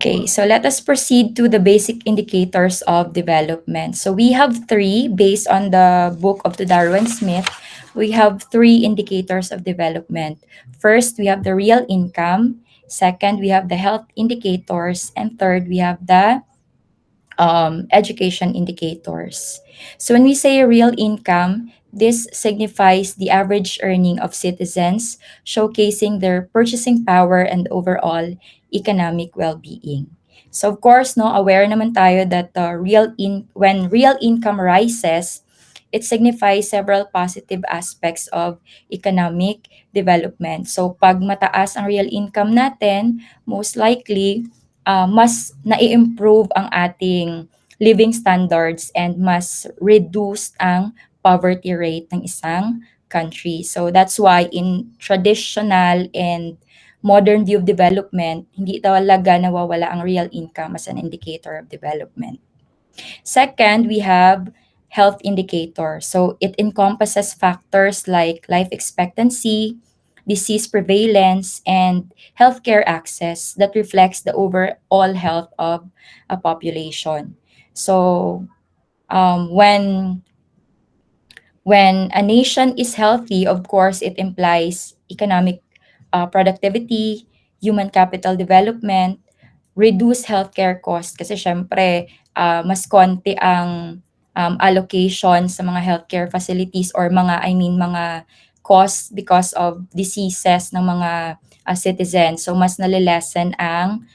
Okay, so let us proceed to the basic indicators of development. So we have three based on the book of the Darwin Smith. We have three indicators of development. First, we have the real income. Second, we have the health indicators. And third, we have the education indicators. So when we say real income, this signifies the average earning of citizens, showcasing their purchasing power and overall economic well-being. So of course, no, aware naman tayo that when real income rises, it signifies several positive aspects of economic development. So pag mataas ang real income natin, most likely mas nai-improve ang ating living standards and mas reduced ang poverty rate ng isang country. So that's why in traditional and modern view of development, hindi talaga nawawala ang real income as an indicator of development. Second, we have health indicator. So it encompasses factors like life expectancy, disease prevalence, and healthcare access that reflects the overall health of a population. So when a nation is healthy, of course, it implies economic productivity, human capital development, reduce healthcare cost kasi siyempre mas konti ang allocation sa mga healthcare facilities or mga costs because of diseases ng mga citizens. So mas nalilesen ang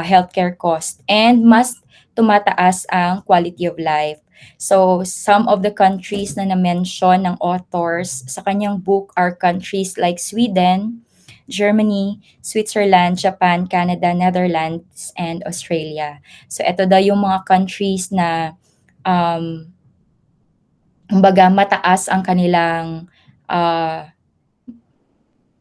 healthcare cost and mas tumataas ang quality of life. So some of the countries na na-mention ng authors sa kanyang book are countries like Sweden, Germany, Switzerland, Japan, Canada, Netherlands, and Australia. So ito daw yung mga countries na um, kumbaga mataas ang kanilang uh,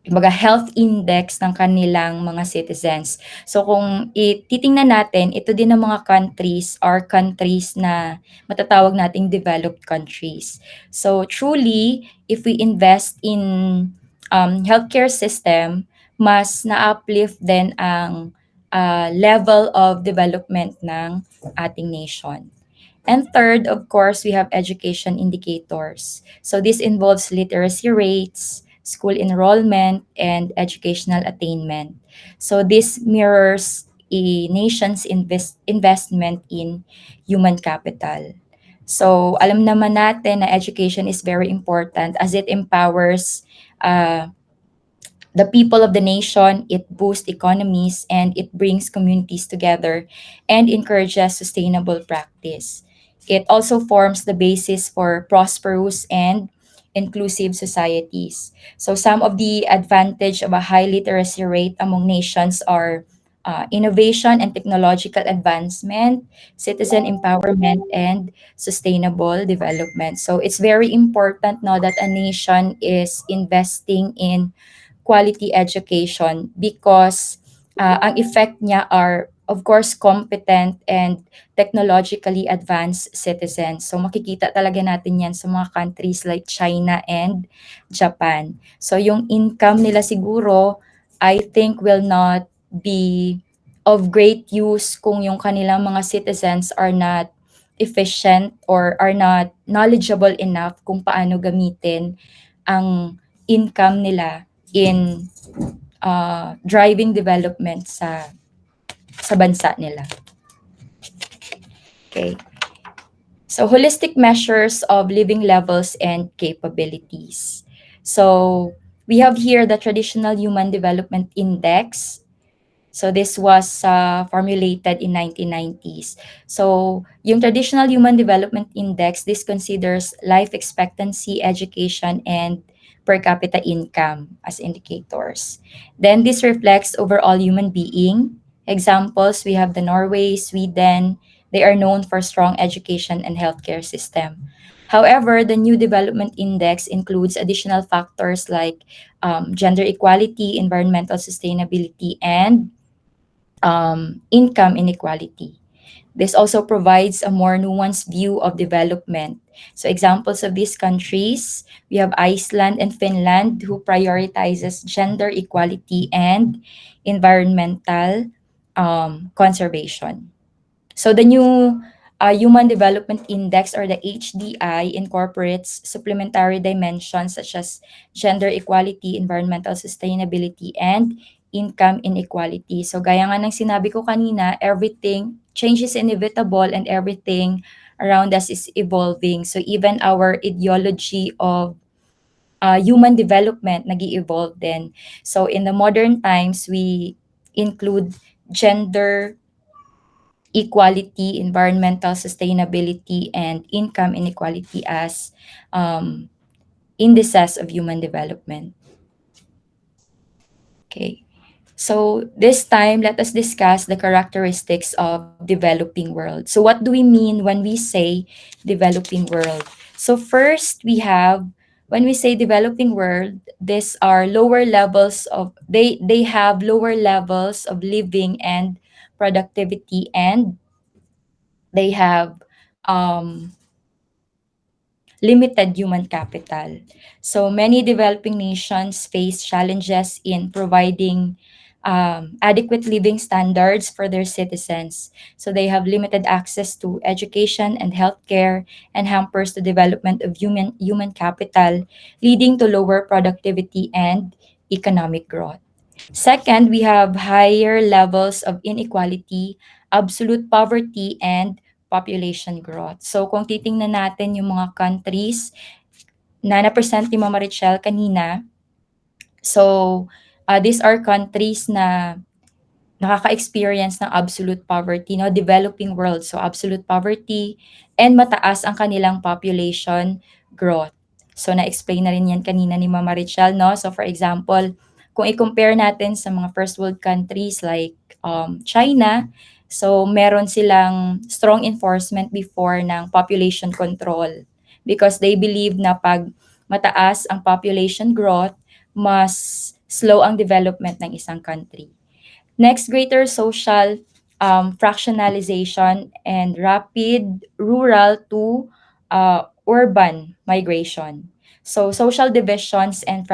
kumbaga health index ng kanilang mga citizens. So kung titingnan natin, ito din ang mga countries na matatawag nating developed countries. So truly, if we invest in healthcare system, mas na-uplift din ang level of development ng ating nation. And third, of course, we have education indicators. So this involves literacy rates, school enrollment, and educational attainment. So this mirrors a nation's investment in human capital. So alam naman natin na education is very important as it empowers uh, the people of the nation, it boosts economies, and it brings communities together and encourages sustainable practice. It also forms the basis for prosperous and inclusive societies. So some of the advantage of a high literacy rate among nations are innovation and technological advancement, citizen empowerment, and sustainable development. So it's very important now that a nation is investing in quality education because ang effect niya are of course competent and technologically advanced citizens. So makikita talaga natin yan sa mga countries like China and Japan. So yung income nila siguro, I think will not be of great use kung yung kanilang mga citizens are not efficient or are not knowledgeable enough kung paano gamitin ang income nila in driving development sa bansa nila. Okay. So holistic measures of living levels and capabilities. So we have here the traditional human development index. So this was formulated in 1990s. So yung traditional human development index, this considers life expectancy, education, and per capita income as indicators. Then this reflects overall human being. Examples, we have the Norway, Sweden. They are known for strong education and healthcare system. However, the new development index includes additional factors like gender equality, environmental sustainability, and income inequality. This also provides a more nuanced view of development. So examples of these countries, we have Iceland and Finland who prioritizes gender equality and environmental conservation. So the new Human Development Index, or the HDI, incorporates supplementary dimensions such as gender equality, environmental sustainability, and income inequality. So gaya nga ng sinabi ko kanina, everything, change is inevitable and everything around us is evolving. So even our ideology of human development nag-evolve din. So in the modern times, we include gender equality, environmental sustainability, and income inequality as um, indices of human development. Okay. So this time, let us discuss the characteristics of developing world. So what do we mean when we say developing world? So first, when we say developing world, these are lower levels of they have lower levels of living and productivity, and they have um, limited human capital. So many developing nations face challenges in providing adequate living standards for their citizens. So they have limited access to education and healthcare, and hampers the development of human capital, leading to lower productivity and economic growth. Second, we have higher levels of inequality, absolute poverty, and population growth. So kung titingnan natin yung mga countries na na-present ni Mama Richelle kanina, so these are countries na nakaka-experience ng absolute poverty, no? Developing world, so absolute poverty, and mataas ang kanilang population growth. So na-explain na rin yan kanina ni Mama Richelle, no? So for example, kung i-compare natin sa mga first world countries like China, so meron silang strong enforcement before ng population control, because they believe na pag mataas ang population growth, mas slow ang development ng isang country. Next, greater social fractionalization and rapid rural to urban migration. So, social divisions and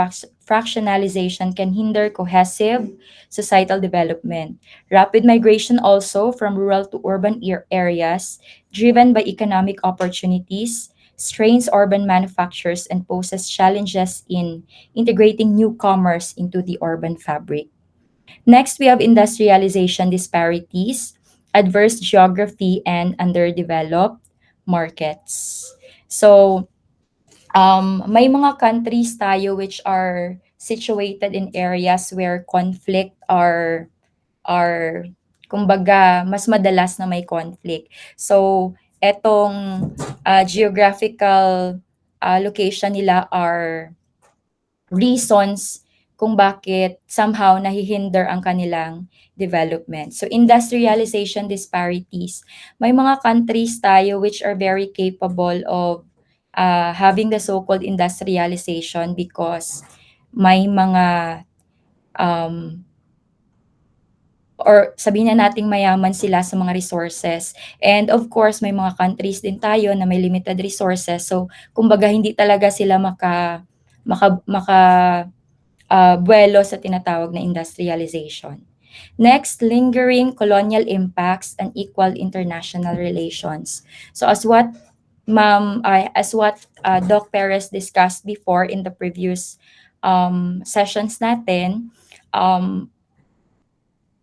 fractionalization can hinder cohesive societal development. Rapid migration also from rural to urban areas, driven by economic opportunities, strains urban manufactures and poses challenges in integrating newcomers into the urban fabric. Next, we have industrialization disparities, adverse geography, and underdeveloped markets. So, may mga countries tayo which are situated in areas where conflict are kumbaga mas madalas na may conflict. So, etong geographical location nila are reasons kung bakit somehow nahihinder ang kanilang development. So industrialization disparities. May mga countries tayo which are very capable of having the so-called industrialization because may mga um, or sabihin na nating mayaman sila sa mga resources. And of course, may mga countries din tayo na may limited resources. So, kumbaga hindi talaga sila maka buwelo sa tinatawag na industrialization. Next, lingering colonial impacts and equal international relations. So as what Doc Perez discussed before in the previous sessions natin, um,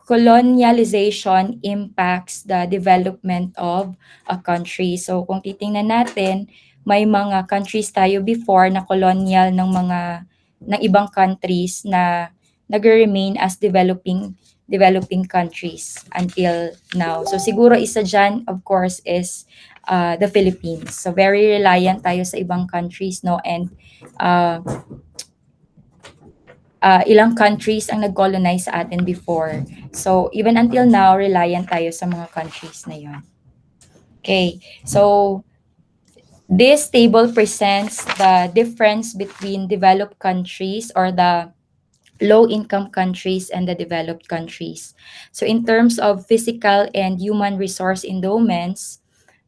colonialization impacts the development of a country. So kung titingnan natin, may mga countries tayo before na colonial ng ibang countries na nag-remain as developing countries until now. So siguro isa dyan, of course, is the Philippines. So very reliant tayo sa ibang countries, no? And ilang countries ang nag-colonize sa atin before. So even until now, reliant tayo sa mga countries na yon. Okay, so this table presents the difference between developed countries, or the low-income countries, and the developed countries. So in terms of physical and human resource endowments,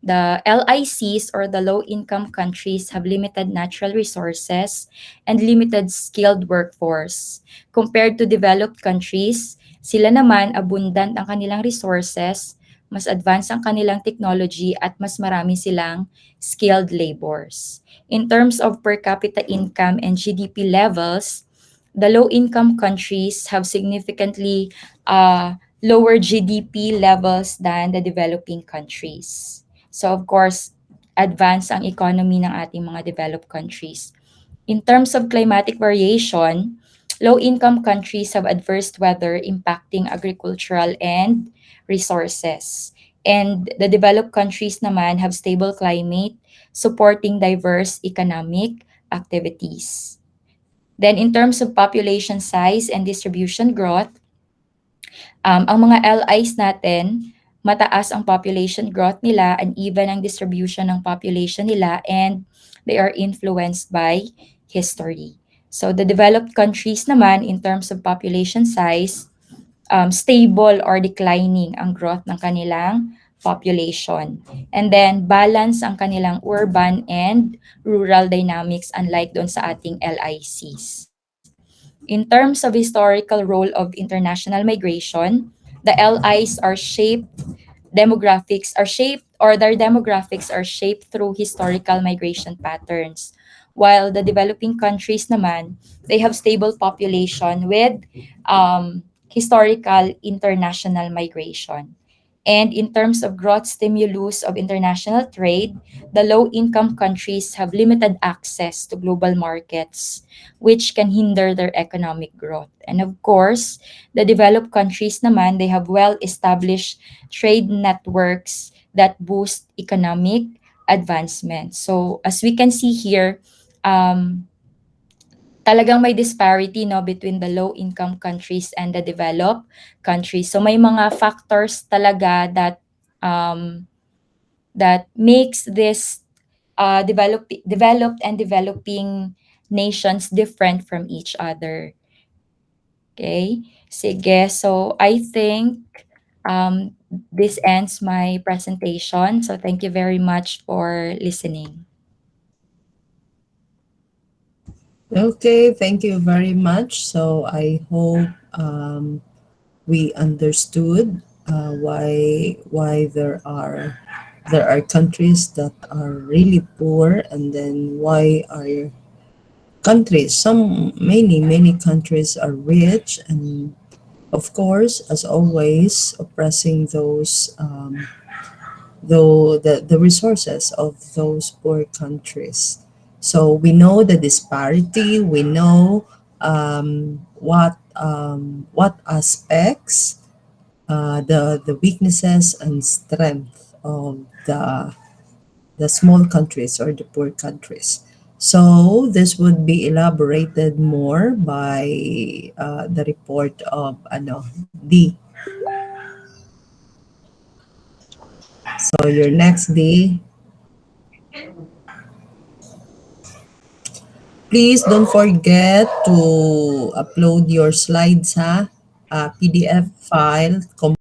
the LICs, or the low-income countries, have limited natural resources and limited skilled workforce. Compared to developed countries, Sila naman abundant ang kanilang resources, mas advanced ang kanilang technology at mas marami silang skilled labors. In terms of per capita income and GDP levels, the low-income countries have significantly lower GDP levels than the developing countries. So of course, advance ang economy ng ating mga developed countries. In terms of climatic variation, low-income countries have adverse weather impacting agricultural and resources. And the developed countries naman have stable climate supporting diverse economic activities. Then in terms of population size and distribution growth, ang mga LIs natin, mataas ang population growth nila and even ang distribution ng population nila, and they are influenced by history. So the developed countries naman in terms of population size, stable or declining ang growth ng kanilang population. And then balance ang kanilang urban and rural dynamics unlike doon sa ating LICs. In terms of historical role of international migration, the LIs are shaped demographics are shaped or their demographics are shaped through historical migration patterns. While the developing countries naman, they have stable population with historical international migration. And in terms of growth stimulus of international trade, the low-income countries have limited access to global markets, which can hinder their economic growth. And of course, the developed countries naman, they have well-established trade networks that boost economic advancement. So as we can see here, talagang may disparity no between the low income countries and the developed countries. So may mga factors talaga that makes this developed and developing nations different from each other. Okay? Sige. So I think this ends my presentation. So thank you very much for listening. Okay, thank you very much. So I hope we understood why there are countries that are really poor, and then why are countries, some many countries are rich, and of course, as always, oppressing those though the resources of those poor countries. So we know the disparity. We know what aspects, the weaknesses and strength of the small countries or the poor countries. So this would be elaborated more by the report of D. So your next D. Please don't forget to upload your slides, ha? PDF file